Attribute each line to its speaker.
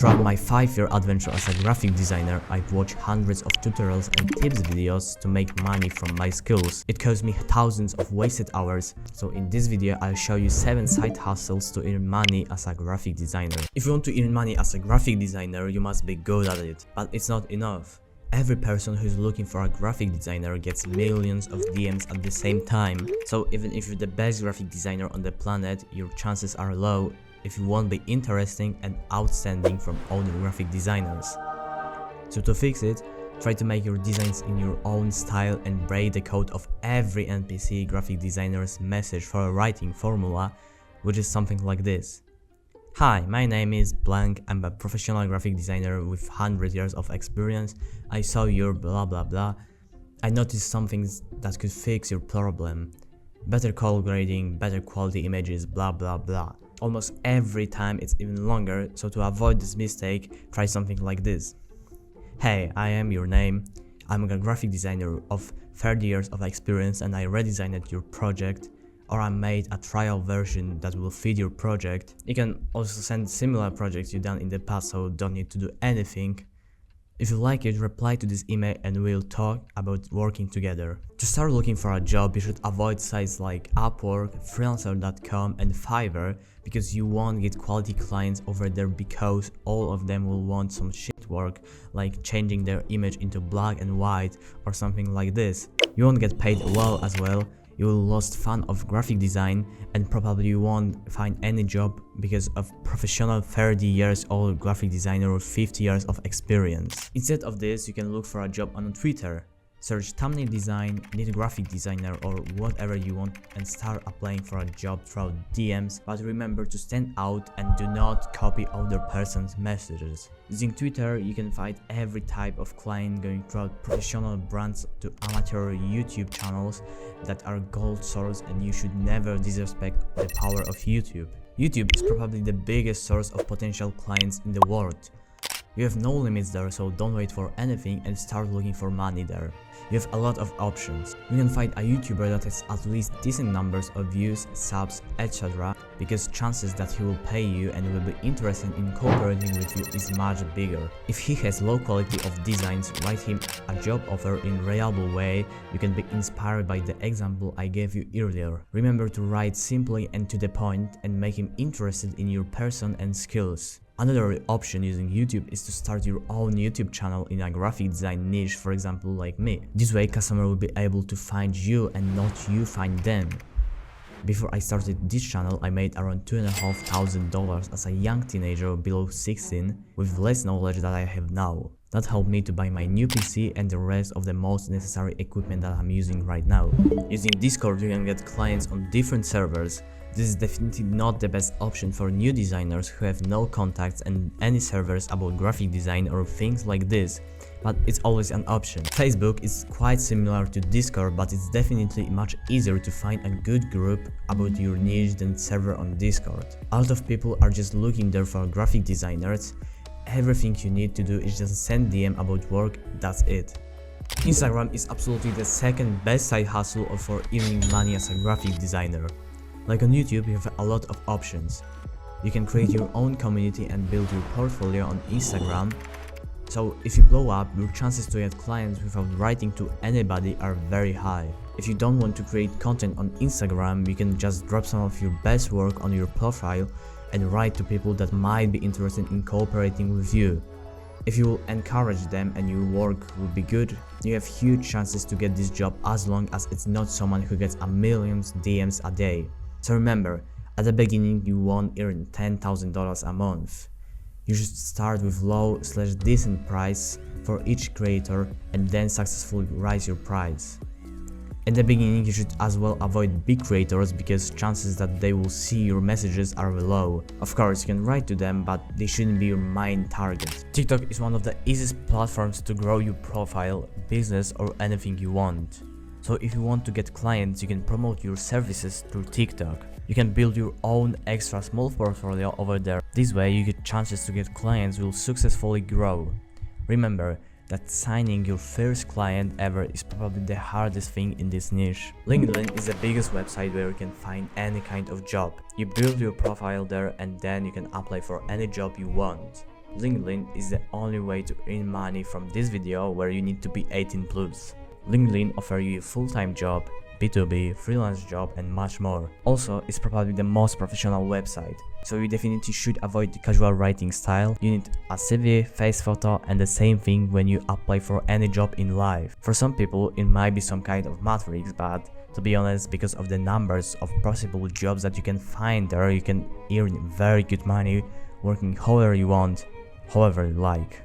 Speaker 1: Throughout my 5-year adventure as a graphic designer, I've watched hundreds of tutorials and tips videos to make money from my skills. It cost me thousands of wasted hours, so in this video I'll show you 7 side hustles to earn money as a graphic designer. If you want to earn money as a graphic designer, you must be good at it, but it's not enough. Every person who's looking for a graphic designer gets millions of DMs at the same time, so even if you're the best graphic designer on the planet, your chances are low if you won't be interesting and outstanding from other graphic designers. So to fix it, try to make your designs in your own style and break the code of every NPC graphic designer's message for a writing formula, which is something like this. Hi, my name is blank, I'm a professional graphic designer with 100 years of experience. I saw your blah blah blah. I noticed some things that could fix your problem. Better color grading, better quality images, blah blah blah. Almost every time it's even longer, so to avoid this mistake, try something like this. Hey, I am your name. I'm a graphic designer of 30 years of experience and I redesigned your project, or I made a trial version that will fit your project. You can also send similar projects you've done in the past, so don't need to do anything. If you like it, reply to this email and we'll talk about working together. To start looking for a job, you should avoid sites like Upwork, Freelancer.com and Fiverr, because you won't get quality clients over there because all of them will want some shit work, like changing their image into black and white or something like this. You won't get paid well as well. You will lose fun of graphic design and probably you won't find any job because of professional 30 years old graphic designer with 50 years of experience. Instead of this, you can look for a job on Twitter. Search thumbnail design, need graphic designer or whatever you want and start applying for a job through DMs, but remember to stand out and do not copy other person's messages. Using Twitter, you can find every type of client, going throughout professional brands to amateur YouTube channels that are gold source, and you should never disrespect the power of YouTube. YouTube is probably the biggest source of potential clients in the world. You have no limits there, so don't wait for anything and start looking for money there. You have a lot of options. You can find a YouTuber that has at least decent numbers of views, subs, etc. because chances that he will pay you and will be interested in cooperating with you is much bigger. If he has low quality of designs, write him a job offer in a reliable way. You can be inspired by the example I gave you earlier. Remember to write simply and to the point and make him interested in your person and skills. Another option using YouTube is to start your own YouTube channel in a graphic design niche, for example like me. This way customer will be able to find you and not you find them. Before I started this channel, I made around $2,500 as a young teenager below 16 with less knowledge that I have now. That helped me to buy my new PC and the rest of the most necessary equipment that I'm using right now. Using Discord, you can get clients on different servers. This is definitely not the best option for new designers who have no contacts and any servers about graphic design or things like this, but it's always an option. Facebook is quite similar to Discord, but it's definitely much easier to find a good group about your niche than server on Discord. A lot of people are just looking there for graphic designers. Everything you need to do is just send DM about work, that's it. Instagram is absolutely the second best side hustle for earning money as a graphic designer. Like on YouTube, you have a lot of options. You can create your own community and build your portfolio on Instagram. So if you blow up, your chances to get clients without writing to anybody are very high. If you don't want to create content on Instagram, you can just drop some of your best work on your profile and write to people that might be interested in cooperating with you. If you will encourage them and your work will be good, you have huge chances to get this job as long as it's not someone who gets a million DMs a day. So remember, at the beginning you won't earn $10,000 a month. You should start with low/decent price for each creator and then successfully rise your price. In the beginning you should as well avoid big creators because chances that they will see your messages are low. Of course you can write to them, but they shouldn't be your main target. TikTok is one of the easiest platforms to grow your profile, business or anything you want. So if you want to get clients, you can promote your services through TikTok. You can build your own extra small portfolio over there. This way you get chances to get clients will successfully grow. Remember that signing your first client ever is probably the hardest thing in this niche. LinkedIn is the biggest website where you can find any kind of job. You build your profile there and then you can apply for any job you want. LinkedIn is the only way to earn money from this video where you need to be 18 plus. LinkedIn offers you a full-time job, B2B, freelance job and much more. Also, it's probably the most professional website, so you definitely should avoid the casual writing style. You need a CV, face photo and the same thing when you apply for any job in life. For some people it might be some kind of matrix, but to be honest, because of the numbers of possible jobs that you can find there, you can earn very good money working however you want, however you like.